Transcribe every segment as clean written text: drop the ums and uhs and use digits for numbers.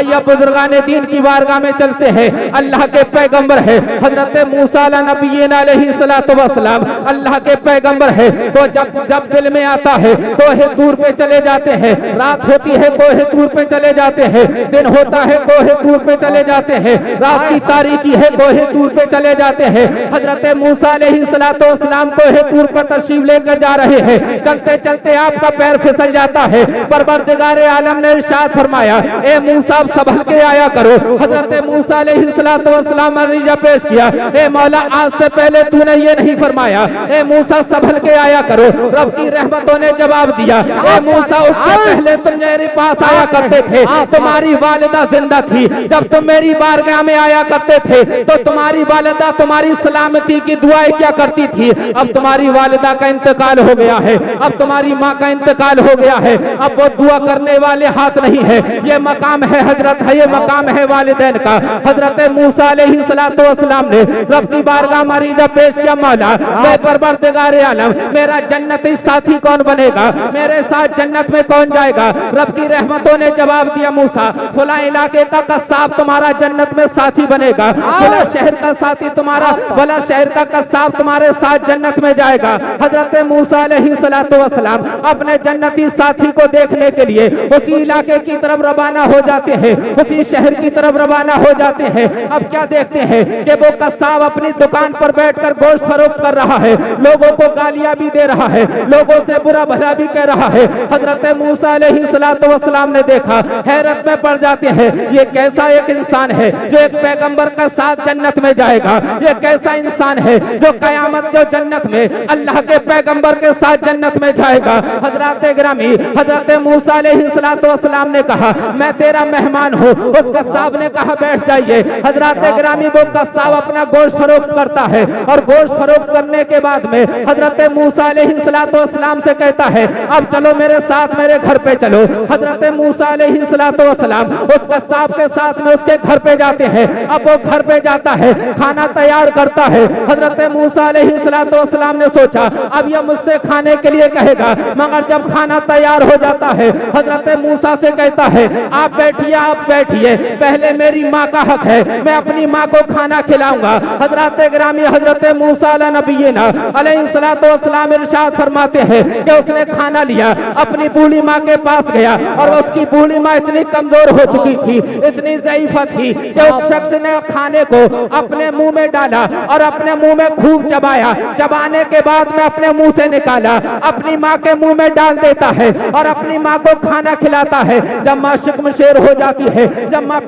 आइए बुजुर्गान दीन की बारगाह में चलते हैं। अल्लाह के पैगंबर है हजरत मूसा नबीना अलैहिस्सलातु वस्सलाम, अल्लाह के पैगंबर है। तो जब दिल में आता है कोहे दूर पे चले जाते हैं, रात होती है कोहे दूर पे चले जाते हैं, दिन होता है कोहे दूर पे चले जाते हैं, रात की तारीकी है कोहे दूर पे चले जाते हैं। हजरत मूसा अलैहिस्सलातु वस्सलाम कोहे दूर पर तशरीफ लेकर जा रहे हैं। चलते चलते आपका पैर फिसल जाता है। परवरदिगार आलम ने इरशाद फरमाया, ए मूसा संभल के आया करो। हजरत मूसा अलैहिस्सलातु वस्सलाम ने अर्ज़ पेश किया, ए मौला आज से पहले तूने ये नहीं फरमाया, ए मूसा संभल के आया करो। रब की रहमतों ने जवाब दिया, ए मूसा उससे पहले तुम मेरे पास आया करते थे, तुम्हारी वालिदा जिंदा थी। जब तुम मेरी बारगाह में आया करते थे तो तुम्हारी वालिदा तुम्हारी सलामती की दुआएं क्या करती थी। अब तुम्हारी वालिदा का इंतकाल हो गया है, अब तुम्हारी माँ का इंतकाल हो गया है, अब वो दुआ करने वाले हाथ नहीं है। ये मकाम है हजरत है, ये मकाम है वालिदैन का। हजरत मूसा अलैहिस्सलातु वस्सलाम ने रब की बारगाह मरीजा पेश किया, मौला मैं परवरदिगार आलम मेरा जन्नती साथी कौन बनेगा, मेरे साथ जन्नत में कौन जाएगा। रब की रहमतों ने जवाब दिया, मूसा फला इलाके का कस्साब तुम्हारा जन्नत में साथी बनेगा, फला शहर का साथी तुम्हारा, फला शहर का कस्साब तुम्हारे साथ जन्नत में जाएगा। हजरत मूसा अलैहिस्सलातु वस्सलाम अपने जन्नती साथी को देखने के लिए उसी इलाके की तरफ रवाना हो जाते हैं, उसी शहर की तरफ रवाना हो जाते हैं। अब क्या देखते हैं कि वो कस्साब अपनी दुकान पर बैठकर गोश्त फरोख्त कर रहा है, लोगों को गालियां भी दे रहा है, लोगों से बुरा भला भी कह रहा है। हजरत मूसा अलैहिस्सलातु वस्सलाम ने देखा, हैरत में पड़ जाते हैं, ये कैसा एक इंसान है जो एक पैगंबर का साथ जन्नत में जाएगा, ये कैसा इंसान है जो कयामत जो जन्नत में अल्लाह के पैगंबर के साथ जन्नत में जाएगा। हजरत गिरामी हजरत मूसा अलैहिस्सलातु वस्सलाम ने कहा, मैं तेरा मेहमान हूँ। उस कस्साब ने कहा, बैठ जाइए। हजरत गिरामी वो कस्साब अपना गोश्त फरोख्त करता है और गोश्त फरोख्त करने के बाद में हजरत मूसा अलैहिस्सलातु वस्सलाम से कहता है, अब चलो मेरे साथ मेरे घर पे चलो। हजरत मूसा अलैहिस्सलातु वस्सलाम उस कस्साब के साथ में उसके घर पे जाते हैं। अब वो घर पे जाता है, खाना तैयार करता है। हजरत मूसा अलैहिस्सलातु वस्सलाम ने सोचा अब ये मुझसे खाने के लिए कहेगा, मगर जब खाना तैयार हो जाता है हजरत मूसा से कहता है, आप बैठिए, आप बैठिए, पहले मेरी माँ का हक है, मैं अपनी माँ को खाना खिलाऊंगा। हजरत गिरामी हजरत मूसा नबीना अलैहिस्सलातु वस्सलाम इरशाद फरमाते हैं कि उसने खाना लिया, अपनी बूढ़ी माँ के पास गया और उसकी बूढ़ी माँ इतनी कमजोर हो चुकी थी, इतनी ज़ईफ़ा थी कि उस शख्स ने खाने को अपने मुंह में डाला और अपने मुंह में खूब चबाया। चबाने के बाद में अपने मुंह से निकाला, अपनी माँ के मुंह में डाल देता है और अपनी माँ को खाना खिलाता है। जब माँ शिकमशेर हो जाती है, जब माँ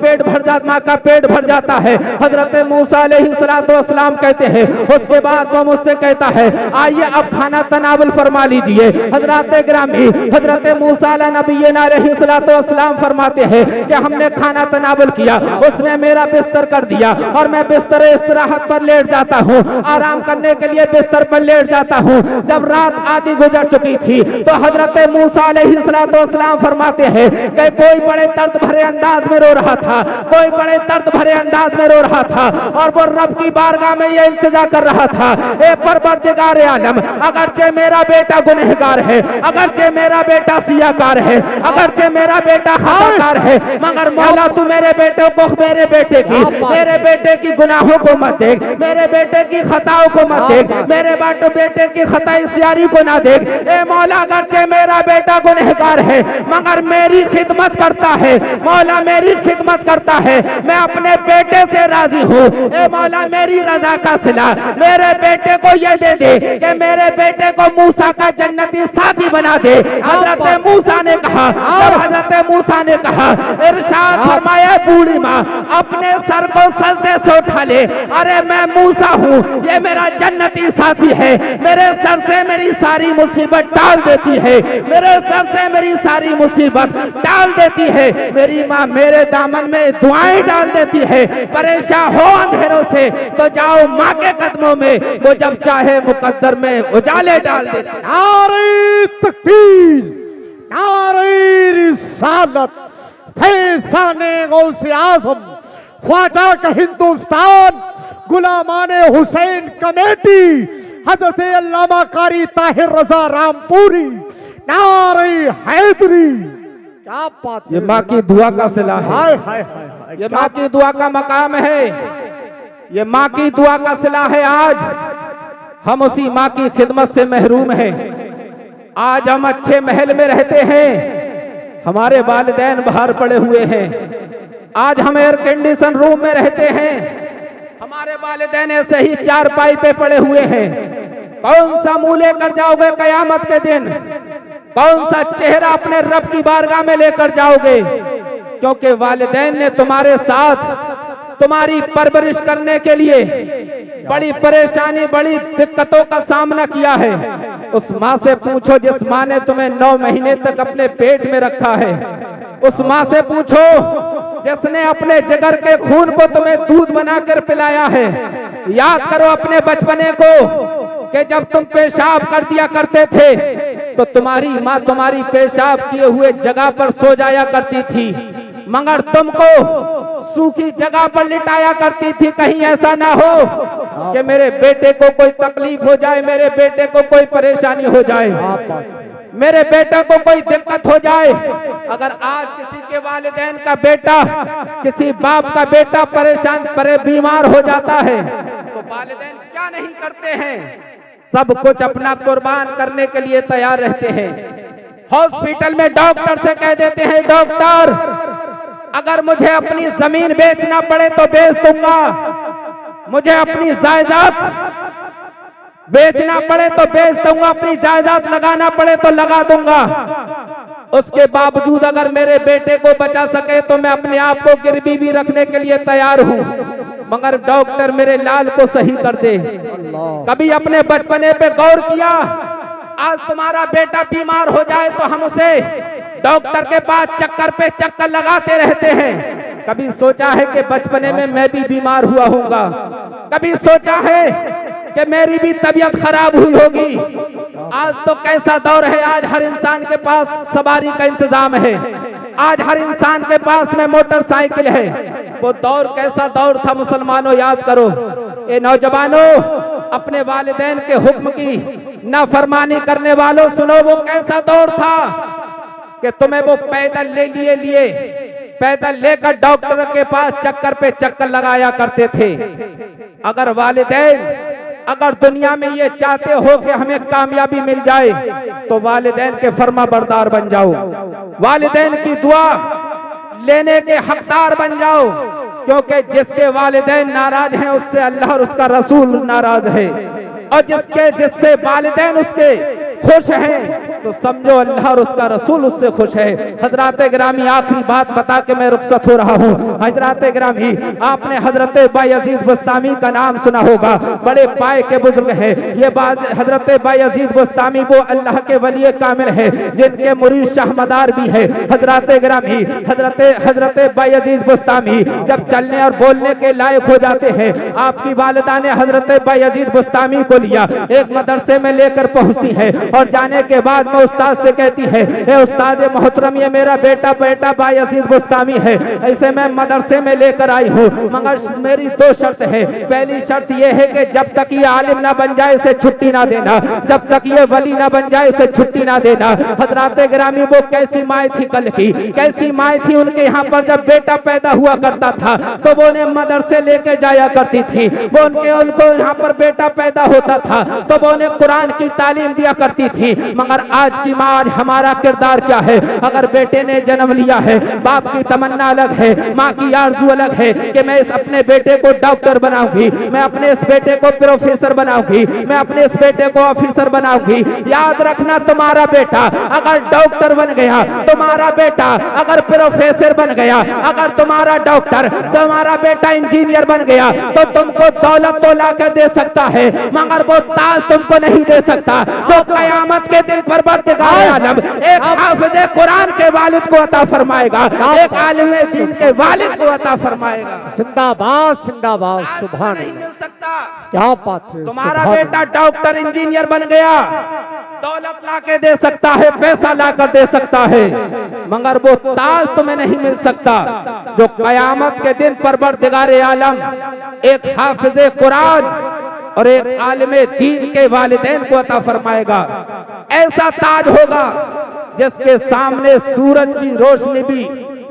माँ का पेट भर जाता है, हजरत मूसा अलैहिस्सलातु वस्सलाम कहते हैं, उसके बाद वो मुझसे कहता है, आइए अब खाना तनावुल फरमा लीजिए। हजरत गिरामी हजरत मूसा नबीना अलैहिस्सलातु वस्सलाम फरमाते हैं कि हमने खाना तनावुल किया, उसने मेरा बिस्तर कर दिया और मैं बिस्तर इस्तराहत पर लेट जाता हूँ, आराम करने के लिए बिस्तर पर लेट जाता हूँ। जब रात आधी गुजर चुकी थी तो हजरत मूसा अलैहिस्सलातु वस्सलाम फरमाते हैं कि कोई बड़े दर्द भरे अंदाज में रो रहा था, कोई बड़े दर्द भरे अंदाज में रो रहा था और वो रब की बारगाह में ये इल्तिजा कर रहा था, ए परवरदिगार आलम, अगरचे मेरा बेटा गुनहगार है, अगरचे मेरा बेटा सियाकार है, अगरचे मेरा बेटा खताकार है, मगर मौला तू मेरे बेटे को, मेरे बेटे की गुनाहों को मत देख, मेरे बेटे की खताओं को मत देख, मेरे बेटे की खताई सियारी को ना देख। ए मौला अगरचे मेरा बेटा गुनहगार है मगर मेरी खिदमत करता है, मौला मेरी खिदमत करता है, मैं अपने बेटे से राजी हूँ। ए मौला मेरी रजा का सिला मेरे बेटे को ये दे दे कि मेरे बेटे को मूसा का जन्नती साथी बना दे। हजरत मूसा ने कहा, हजरत मूसा ने कहा, इरशाद फरमाया, बूढ़ी माँ अपने सर को सजदे से उठा ले, अरे मैं मूसा हूँ, ये मेरा जन्नती साथी है, मेरे सर से मेरी सारी मुसीबत टाल देती है, मेरे सर से मेरी सारी मुसीबत टाल देती है, मेरी माँ मेरे दामन में दुआएं डाल देती है। परेशान हो अंधेरों से तो जाओ माँ के कदमों में, वो जब चाहे मुकद्दर में उजाले डाल देती है। नारे तकबीर, नारे रिसालत, फैज़ाने गौसे आज़म, ख्वाजा का हिंदुस्तान, गुलामाने हुसैन कमेटी, हज़रत अल्लामा कारी ताहिर रज़ा रामपुरी, नारे हैदरी, क्या बात है। ये माँ की दुआ का सिला है, हाय हाय हाय हाय, ये माँ की दुआ का मकाम है, ये माँ की दुआ का सिला है। आज हम उसी माँ की खिदमत से महरूम हैं। आज हम अच्छे महल में रहते हैं, हमारे वालिदैन बाहर पड़े हुए हैं। आज हम एयर कंडीशन रूम में रहते हैं, हमारे वालिदैन ऐसे ही चारपाई पे पड़े हुए हैं। कौन सा मुंह लेकर जाओगे कयामत के दिन? कौन सा चेहरा अपने रब की बारगाह में लेकर जाओगे? क्योंकि वालिदैन ने तुम्हारे साथ तुम्हारी परवरिश करने के लिए बड़ी परेशानी, बड़ी दिक्कतों का सामना किया है। उस माँ से पूछो जिस माँ ने तुम्हें 9 महीने तक अपने पेट में रखा है। उस माँ से पूछो जिसने अपने जिगर के खून को तुम्हें दूध बनाकर पिलाया है। याद करो अपने बचपने को कि जब तुम पेशाब कर दिया करते थे तो तुम्हारी माँ तुम्हारी पेशाब किए हुए जगह पर सो जाया करती थी, मगर तुमको सूखी जगह पर लिटाया करती थी। कहीं ऐसा ना हो कि मेरे बेटे को कोई तकलीफ हो जाए, मेरे बेटे को कोई परेशानी हो जाए, मेरे बेटे को कोई दिक्कत हो जाए। अगर आज किसी के वालिदैन का बेटा, किसी बाप का बेटा परेशान बीमार हो जाता है तो वालिदैन क्या नहीं करते हैं? सब कुछ अपना कुर्बान करने के लिए तैयार रहते हैं। हॉस्पिटल में डॉक्टर से कह देते हैं, डॉक्टर अगर मुझे अपनी जमीन बेचना पड़े तो बेच दूंगा, मुझे अपनी जायदाद बेचना पड़े तो बेच दूंगा, अपनी जायदाद लगाना पड़े तो लगा दूंगा। उसके बावजूद अगर मेरे बेटे को बचा सके तो मैं अपने आप को गिरवी भी रखने के लिए तैयार हूं, मगर डॉक्टर मेरे लाल को सही कर दे। कभी अपने बचपने पे गौर किया? आज तुम्हारा बेटा बीमार हो जाए तो हम उसे डॉक्टर के पास चक्कर पे चक्कर लगाते रहते हैं। कभी सोचा है कि बचपने में मैं भी बीमार हुआ होऊंगा? कभी सोचा है कि मेरी भी तबीयत खराब हुई होगी? आज तो कैसा दौर है, आज हर इंसान के पास सवारी का इंतजाम है, आज हर इंसान के पास में मोटरसाइकिल है। वो दौर कैसा दौर था मुसलमानों, याद करो। ये नौजवानों, अपने वालिदैन के हुक्म की नाफरमानी करने वालों, सुनो वो कैसा दौर था कि तुम्हें वो पैदल लिए पैदल लेकर डॉक्टर के पास चक्कर पे चक्कर लगाया करते थे। अगर वालिदैन अगर दुनिया में ये चाहते हो कि हमें कामयाबी मिल जाए तो वालिदैन के फर्मा बरदार बन जाओ, वालिदैन की दुआ लेने के हकदार बन जाओ, क्योंकि जिसके वालिदैन नाराज हैं उससे अल्लाह और उसका रसूल नाराज है, और जिससे वालिदैन उसके खुश हैं तो समझो अल्लाह और उसका रसूल उससे खुश है। हजरात गिरामी, आखिरी बात बता के मैं रुखसत हो रहा हूँ। हजरात गिरामी, आपने हजरत बायजीद बुस्तामी का नाम सुना होगा, बड़े पाए के बुजुर्ग हैं ये बात। हजरत बायजीद बुस्तामी वो अल्लाह के वली कामिल है जिनके मुरीद शाहमदार भी है। हजरात गिरामी, हजरत बायजीद बुस्तामी जब चलने और बोलने के लायक हो जाते हैं, आपकी वालिदा ने हजरत बायजीद बुस्तामी को लिया, एक मदरसे में लेकर पहुंचती है और जाने के बाद में उस्ताद से कहती है, ए उस्ताद मोहतरम, ये मेरा बेटा बायजीद बुस्तामी है, ऐसे मैं मदरसे में लेकर आई हूँ, मगर मेरी 2 शर्त है। पहली शर्त ये है कि जब तक ये आलिम ना बन जाए इसे छुट्टी ना देना, जब तक ये वली ना बन जाए इसे छुट्टी ना देना। हजरात गिरामी, वो कैसी माए थी कल की, कैसी माए थी। उनके यहाँ पर जब बेटा पैदा हुआ करता था तो वो उन्हें मदरसे लेके जाया करती थी, वो उनको यहाँ पर बेटा पैदा होता था तो वो उन्हें कुरान की तालीम दिया करती थी। मगर आज की माँ, आज हमारा किरदार क्या है? अगर बेटे ने जन्म लिया है, बाप की तमन्ना अलग है, माँ की आरज़ू अलग है कि मैं इस अपने बेटे को डॉक्टर बनाऊंगी, मैं अपने इस बेटे को प्रोफेसर बनाऊंगी, मैं अपने इस बेटे को ऑफिसर बनाऊंगी। याद रखना, तुम्हारा बेटा अगर डॉक्टर बन गया, तुम्हारा बेटा अगर प्रोफेसर बन गया, अगर तुम्हारा तुम्हारा बेटा इंजीनियर बन गया तो तुमको दौलत तो ला कर दे सकता है, मगर वो ताज तुमको नहीं दे सकता जो कयामत के दिन परवरदिगार आलम एक हाफिज कुरान के वालिद को अता फरमाएगा, एक आलिम दीन के वालिद को अता फरमाएगा। जिंदाबाद जिंदाबाद, सुभान नहीं मिल सकता। क्या बात है। तुम्हारा बेटा डॉक्टर इंजीनियर बन गया, दौलत ला के दे सकता है, पैसा ला कर दे सकता है, मगर वो ताज तुम्हें नहीं मिल सकता जो कयामत के दिन परवरदिगार आलम एक हाफिज कुरान और एक आलिम दीन के वालिदैन को अता फरमाएगा। ऐसा ताज होगा जिसके सामने सूरज की रोशनी भी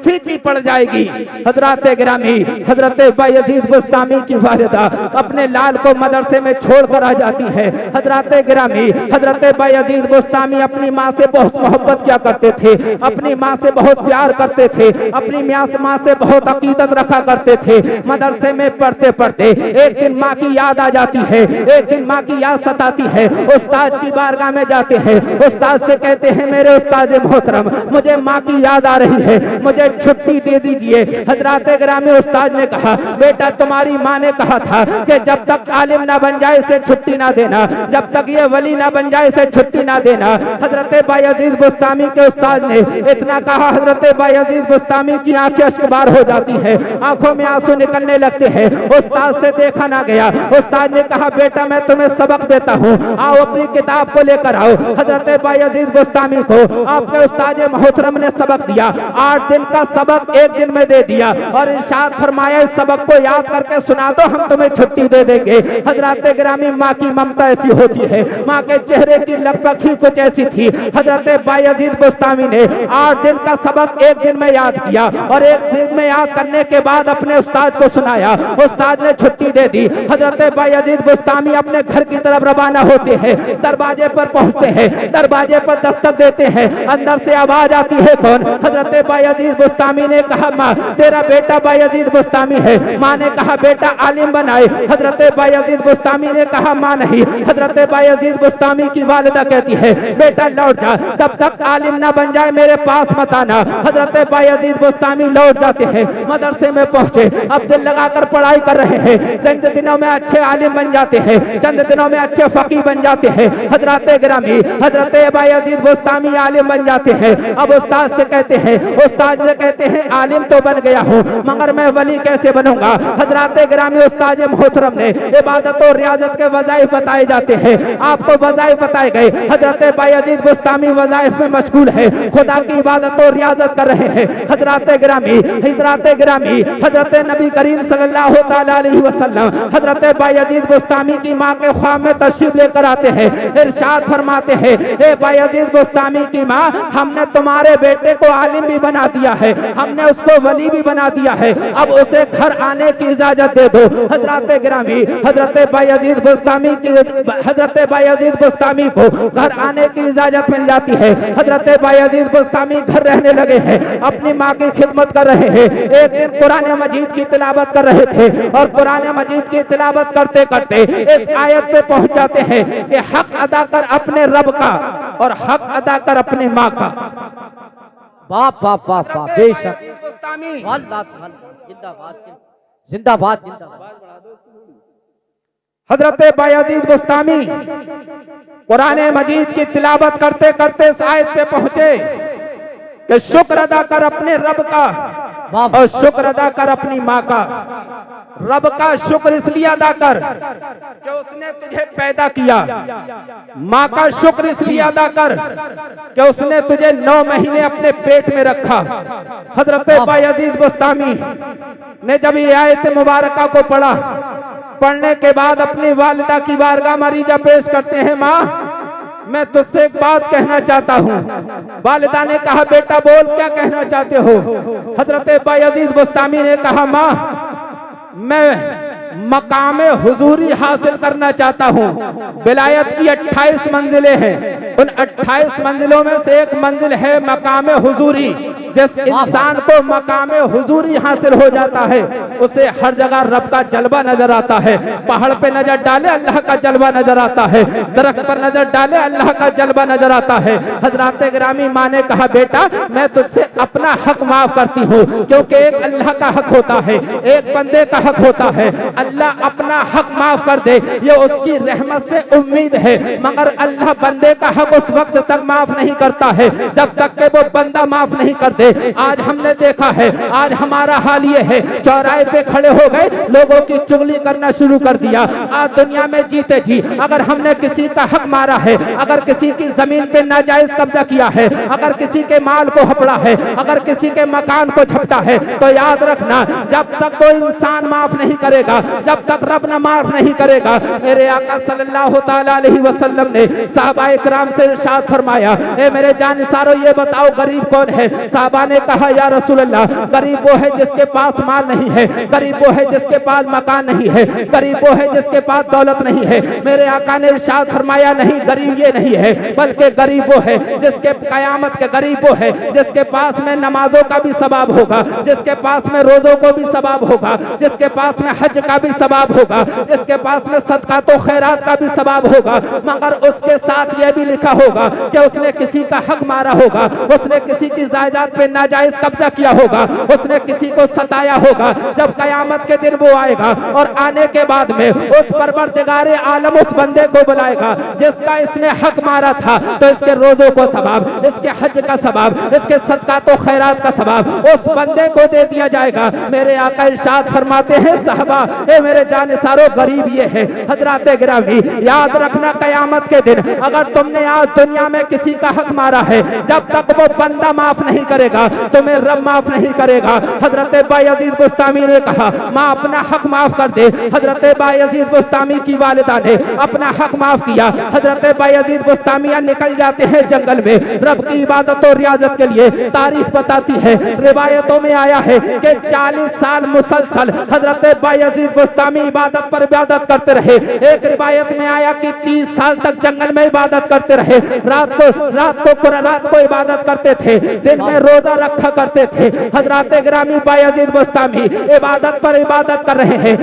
फीकी पड़ जाएगी। हजरत गिरामी हजरत बायजीद बुस्तामी की वालिदा अपने लाल को मदरसे में छोड़कर आ जाती है। हजरत गिरामी हजरत बायजीद बुस्तामी अपनी माँ से बहुत मोहब्बत किया करते थे, अपनी माँ से बहुत प्यार करते थे, अपनी माँ से बहुत अकीदत रखा करते थे। मदरसे में पढ़ते पढ़ते एक दिन माँ की याद आ जाती है, एक दिन माँ की याद सताती है। उस्ताद की बारगाह में जाते हैं, उस्ताद से कहते हैं मेरे उस्ताद मोहतरम मुझे माँ की याद आ रही है, मुझे छुट्टी दे दीजिए। हजरत गिरामी उस्ताद ने कहा बेटा तुम्हारी माँ ने कहा था कि जब तक आलिम ना बन जाए इसे छुट्टी ना देना, जब तक ये वली ना बन जाए इसे छुट्टी ना देना। हजरत बायजीद बुस्तामी के उस्ताद ने इतना कहा, हजरत बायजीद बुस्तामी की आंखें अश्कबार हो जाती है, आंखों में आंसू निकलने लगते हैं। उस्ताद से देखा ना गया। उस्ताद ने कहा बेटा मैं तुम्हें सबक देता हूँ, आओ अपनी किताब को लेकर आओ। हजरत बायजीद बुस्तामी को आपके उस्ताद मोहतरम ने सबक दिया। 8 दिन का सबक एक दिन में दे दिया और इरशाद फरमाया इस सबक को याद करके सुना दो, हम तुम्हें छुट्टी दे देंगे। हजरत गिरामी माँ की ममता ऐसी होती है, माँ के चेहरे की लगभग ही कुछ ऐसी थी। हजरत बायजीद बुस्तामी ने 8 दिन का सबक एक दिन में याद किया और एक दिन में याद करने के बाद अपने उस्ताद को सुनाया। उस्ताद ने छुट्टी दे दी। हजरत बायजीद बुस्तामी अपने घर की तरफ रवाना होते हैं। दरवाजे पर पहुंचते हैं, दरवाजे पर दस्तक देते हैं, अंदर से आवाज आती है कौन? हजरत बायजीद बुस्तामी ने कहा माँ तेरा बेटा बायजीद बुस्तामी है। माँ ने कहा बेटा आलिम बनाए। हजरत बायजीद बुस्तामी ने कहा माँ नहीं। हजरत बायजीद बुस्तामी की वालिदा कहती है बेटा लौट जा, तब तक आलिम ना बन जाए मेरे पास मत आना। हजरत बायजीद बुस्तामी लौट जाते हैं, मदरसे में पहुंचे, अब दिल लगाकर पढ़ाई कर रहे हैं। चंद दिनों में अच्छे आलिम बन जाते हैं, चंद दिनों में अच्छे फकीह बन जाते हैं। हजरत गिरामी हजरत बायजीद बुस्तामी आलिम बन जाते हैं। अब उस्ताद से कहते हैं, उस्ताद से कहते हैं आलिम तो बन गया हूँ मगर मैं वली कैसे बनूंगा? हजरत गिरामी उस्ताद मोहतरम ने इबादत और रियाजत के वज़ाइफ बताए जाते हैं। आपको वज़ाइफ बताए गए। हजरत बायजीद बुस्तामी वज़ाइफ में मशगूल है, खुदा की इबादत और रियाजत कर रहे हैं। हजरत गिरामी हजरत नबी करीम सल्लल्लाहु तआला अलैहि वसल्लम हजरत बायजीद बुस्तामी की माँ के ख्वाब में तशरीफ लेकर आते हैं। इरशाद फरमाते हैं ए बायजीद बुस्तामी की माँ हमने तुम्हारे बेटे को आलिम भी बना दिया है, हमने उसको वली भी बना दिया है, अब उसे घर आने की इजाजत दे दो। हजरत गिरामी हजरत बायजीद बुस्तामी को घर आने की इजाजत मिल जाती है। हजरत बायजीद बुस्तामी घर रहने लगे हैं, अपनी माँ की खिदमत कर रहे हैं। एक दिन कुरान मजीद की तिलावत कर रहे थे और कुरान मजीद की तिलावत करते करते इस आयत पे पहुंच जाते हैं कि हक अदा कर अपने रब का और हक अदा कर अपनी माँ का। बाप बाप बाप बाप बेशक जिंदाबाद जिंदाबाद जिंदाबाद। हजरत बायजीद बुस्तामी कुरान मजीद की तिलावत करते करते इस आयत पे पहुंचे कि शुक्र अदा कर अपने रब का और शुक्र अदा कर अपनी माँ का। रब का शुक्र इसलिए अदा कर कि उसने तुझे पैदा किया, माँ का शुक्र इसलिए अदा कर कि उसने तुझे 9 महीने अपने पेट में रखा। हजरत बायजीद बुस्तामी ने जब ये आयत मुबारका को पढ़ा, पढ़ने के बाद अपनी वालिदा की बारगाह मरीजा पेश करते हैं माँ मैं तुझसे एक बात कहना चाहता हूँ। वालिदा ने कहा बेटा बोल क्या कहना चाहते हो? हजरत बायजीद बुस्तामी ने कहा माँ मैं मकामे हुजूरी हासिल करना चाहता हूँ। विलायत की 28 मंजिलें हैं, उन 28 मंजिलों में से एक मंजिल है मकामे हुजूरी। जिस इंसान को मकामे हुजूरी हासिल हो जाता है उसे हर जगह रब का जलवा नजर आता है। पहाड़ पे नजर डाले अल्लाह का जलवा नजर आता है, दरख्त पर नजर डाले अल्लाह का जलवा नजर आता है। हजरत गिरामी माँ ने कहा बेटा मैं तुझसे अपना हक माफ करती हूँ, क्योंकि एक अल्लाह का हक होता है, एक बंदे का हक होता है। अल्लाह अपना हक माफ कर दे ये उसकी रहमत से उम्मीद है, मगर अल्लाह बंदे का हक उस वक्त तक माफ नहीं करता है जब तक कि वो बंदा माफ नहीं कर दे। आज हमने देखा है, आज हमारा हाल ये है, चौराहे पे खड़े हो गए लोगों की चुगली करना शुरू कर दिया। आज दुनिया में जीते जी अगर हमने किसी का हक मारा है, अगर किसी की जमीन पे नाजायज कब्जा किया है, अगर किसी के माल को हपड़ा है, अगर किसी के मकान को झपटा है, तो याद रखना जब तक कोई इंसान माफ नहीं करेगा, जब तक रब न माफ नहीं करेगा। मेरे आका सल्लल्लाहु तआला अलैहि वसल्लम ने सहाबाए किराम से इरशाद फरमाया, ए मेरे जानिसारों ये बताओ गरीब कौन है? साहबा ने कहा, या रसूल अल्लाह, गरीब वो है जिसके पास माल नहीं है, गरीब वो है जिसके पास मकान नहीं है, गरीब वो है जिसके पास दौलत नहीं है। मेरे आका ने इरशाद फरमाया, नहीं, गरीब ये नहीं है, बल्कि गरीब वो है जिसके कयामत के गरीब वो है जिसके पास में नमाजों का भी सवाब होगा, जिसके पास में रोजों को भी सवाब होगा, जिसके पास में हज का भी सवाब होगा, जिसके पास में सदका तो खैरात का भी सवाब होगा, मगर उसके साथ यह भी लिखा होगा कि उसने किसी का हक मारा होगा, उसने किसी की जायदाद पे नाजायज कब्जा किया होगा, उसने किसी को सताया होगा। जब कयामत के दिन वो आएगा और आने के बाद में उस परवरदिगारे आलम उस बंदे को बुलाएगा जिसका इसने हक मारा था, तो इसके रोजों को सवाब, इसके हज का सवाब, इसके सदका तो खैरात का सवाब उस बंदे को दे दिया जाएगा। मेरे आका इरशाद फरमाते हैं, साहबा, ए मेरे जानिसारों, गरीब ये है। हजरात गिरामी, याद रखना, कयामत के दिन अगर तुमने आज दुनिया में किसी का हक मारा है, जब तक वो बंदा माफ नहीं करेगा तुम्हें रब माफ नहीं करेगा। हजरत बायजीद बुस्तामी ने कहा, माँ अपना हक माफ कर दे। हजरत बायजीद बुस्तामी की वालिदा ने अपना हक माफ किया। हजरत बायजीद बुस्तामिया निकल जाते हैं जंगल में रब की इबादत और रियाजत के लिए। तारीख बताती है, रिवायतों में आया है कि 40 साल मुसलसल हजरत बायजीद बुस्तामी इबादत पर इबादत करते रहे। एक रिवायत में आया कि 30 साल तक जंगल में इबादत करते रहे। रात को इबादत करते थे, दिन में रोजा रखा करते थे। हजरत गिरामी बायजीद बुस्तामी इबादत पर इबादत कर रहे हैं,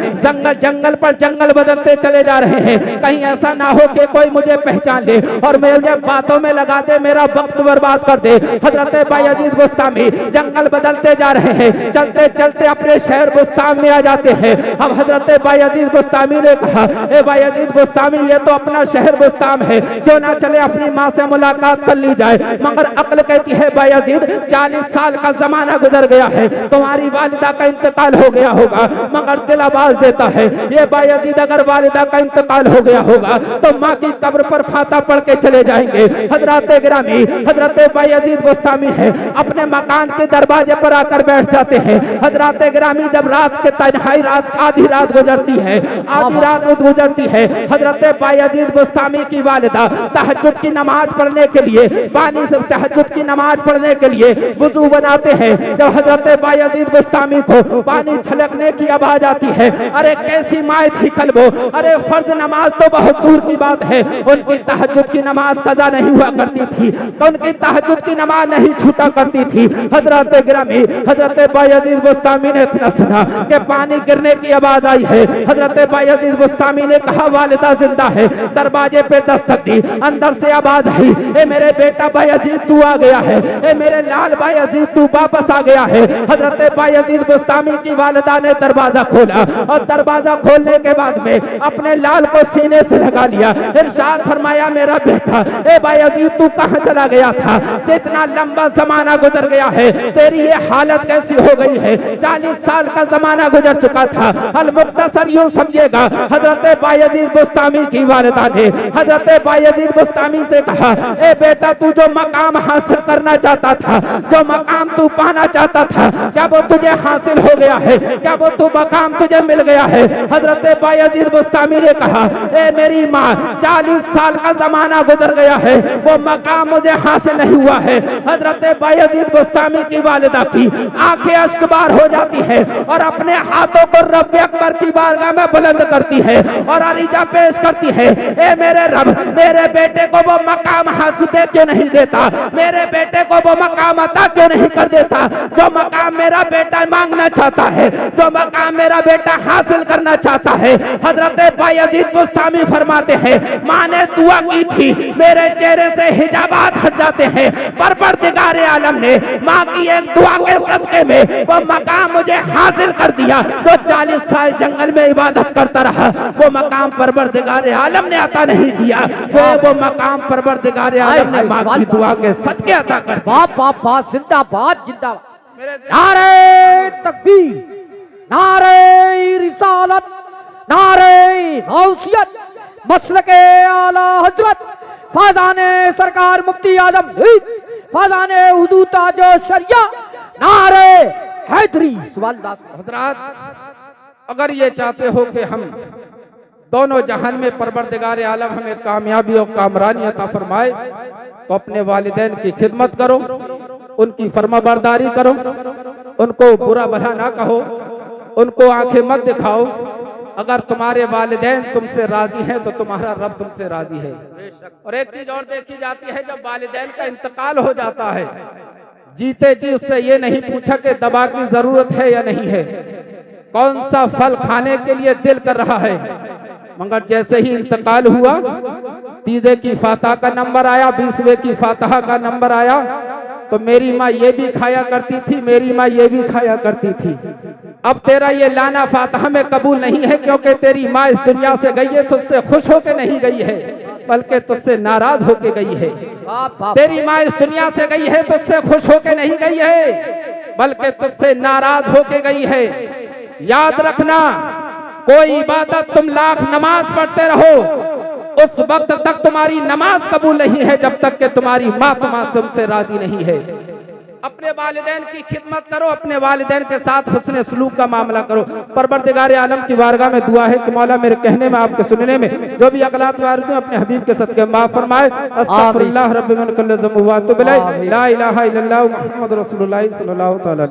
जंगल पर जंगल बदलते चले जा रहे हैं। कहीं ऐसा ना हो कि कोई मुझे पहचान ले और मुझे बातों में लगा दे, मेरा वक्त बर्बाद कर दे। हजरत बायजीद बुस्तामी जंगल बदलते जा रहे हैं, चलते चलते अपने शहर बुस्तान में आ जाते हैं। अब हजरत बायजीद बुस्तामी ने कहा, ए बायजीद बुस्तामी, ये तो अपना शहर बुस्तान है, क्यों ना चले अपनी माँ से मुलाकात कर ली जाए। मगर अक्ल कहती है, बायजीद 40 साल का जमाना गुजर गया है, तुम्हारी वालिदा का इंतकाल हो गया होगा। मगर दिल आवाज देता है, ये बायजीद अगर वालिदा का इंतकाल हो गया होगा तो माँ की कब्र पर फाता पढ़ के चले जाएंगे। हजरत गिरामी, हजरत बायजीद बुस्तामी है, अपने मकान के दरवाजे पर आकर बैठ जाते हैं। हजरत गिरामी, जब रात के तन्हाई रात आधी रात गुजरती है, आधी रात गुजरती है, हजरत बायजीद बुस्तामी की वालिदा तहज्जुद की नमाज पढ़ने के लिए पानी से तहज्जुद की नमाज पढ़ने के लिए वुजू बनाते हैं। जब हजरत बायजीद बुस्तामी को पानी छलकने की आवाज आती है, अरे कैसी माए थी कल वो, अरे फर्ज नमाज तो बहुत दूर की बात है, उनकी तहज्जुद की नमाज कज़ा नहीं हुआ करती थी, तो उनकी तहज्जुद की नमाज नहीं छूटा करती थी। हजरत गिरामी, हजरत बायजीद बुस्तामी ने इतना सुना कि पानी गिरने की आवाज आई है। हजरत बायजीद बुस्तामी ने कहा, वालिदा जिंदा है। दरवाजे पे दस्तक दी, अंदर से आवाज आई, ए मेरे बेटा बायजीद तू आ गया है, ए मेरे लाल बायजीद तू वापस आ गया है। हजरत बायजीद बुस्तामी की वालिदा ने दरवाजा खोला और दरवाजा खोलने के बाद में अपने लाल को सीने से लगा लिया। इरशाद फरमाया, मेरा बेटा, ए बायजीद तू कहां चला गया था? जितना लंबा जमाना गुजर गया है, तेरी ये हालत कैसी हो गई है? 40 साल का जमाना गुजर चुका था। अल मुख्तसर यूं समझिएगा, हजरत बायजीद बुस्तामी की वालिदा ने हजरत बायजीद बुस्तामी से कहा, ए बेटा, तू जो मकाम हासिल करना चाहता था, जो मकाम तू पाना चाहता था, क्या वो तुझे हासिल हो गया है? क्या वो तू मकाम तुझे मिल गया है? हजरत बायजीद बुस्तामी ने कहा, ए मेरी माँ, 40 साल का जमाना गुजर गया है, वो मकाम मुझे हासिल नहीं हुआ है। हजरत बायजीद बुस्तामी की वालिदा की आंखें अश्कबार हो जाती है और अपने हाथों को रब अकबर की बारगाह में बुलंद करती है और अरीजा पेश करती है, ए मेरे रब, मेरे बेटे को वो मकाम हासिल क्यों नहीं देता? मेरे बेटे को वो मकाम अता क्यों नहीं कर देता जो मकाम मेरा बेटा मांगना चाहता है, जो मकाम मेरा बेटा हासिल करना चाहता है? हजरत बायजीद बुस्तामी फरमाते हैं, माँ ने दुआ की थी, मेरे चेहरे से हिजाबात हट जाते हैं। परवरदिगारे आलम ने माँ की एक दुआ के सदके में वो मकाम मुझे हासिल कर दिया। जो 40 साल जंगल में इबादत करता रहा, वो मकाम परवरदिगारे आलम ने अता नहीं दिया, वो मकाम परवरदिगारे आलम ने माँ की दुआ के सदके अता कर। बाप बाप बाप, जिंदाबाद जिंदाबाद। नारे तकबीर, नारे रिसालत, नारे गौसियत, मसलके आला हजरत, फाज़ाने सरकार मुफ्ती आजम हिंद, फाज़ाने हुजूर ताजो शरिया, नारे हैदरी। हजरात, अगर ये चाहते हो कि हम दोनों जहान में परवरदिगार आलम हमें कामयाबी और कामरानी अता फरमाए। तो अपने वालिदैन की खिदमत करो, उनकी फर्माबरदारी करो, उनको बुरा भला ना कहो, उनको आंखें मत दिखाओ। अगर तुम्हारे वालिदैन तुमसे राजी हैं तो तुम्हारा रब तुमसे राजी है। और एक चीज और देखी जाती है, जब वालिदैन का इंतकाल हो जाता है, जीते जी उससे ये नहीं पूछा कि दवा की जरूरत है या नहीं है, कौन सा फल खाने के लिए दिल कर रहा है, मगर जैसे ही इंतकाल हुआ, तीजे की फातह का नंबर आया, 20वें की फातह का नंबर आया, तो मेरी माँ ये भी खाया करती थी, मेरी माँ ये भी खाया करती थी। अब तेरा ये लाना फातह में कबूल नहीं है, क्योंकि तेरी माँ इस दुनिया से गई है, तुझसे खुश होकर नहीं गई है, बल्कि तुझसे नाराज होके गई है। तेरी माँ इस दुनिया से गई है, तुझसे खुश होके नहीं गई है, बल्कि तुझसे नाराज होके गई है। याद रखना, कोई इबादत तुम लाख नमाज पढ़ते रहो, उस वक्त तक तुम्हारी नमाज कबूल नहीं है जब तक कि तुम्हारी माँ तुमसे राजी नहीं है। अपने वालिदैन की खिदमत करो, अपने वालिदैन के साथ हुस्न सलूक का मामला करो। परवरदिगार आलम की बारगाह में दुआ है कि मौला मेरे कहने में, आपके सुनने में जो भी अगलात वारिद हैं, अपने हबीब के सदके माफ फरमाए। अस्तगफिरुल्लाह रब्बी मिन कुल्लि ज़ंब व अतूबु इलैह। ला इलाहा इल्लल्लाह मुहम्मद रसूलुल्लाह सल्लल्लाहु तआला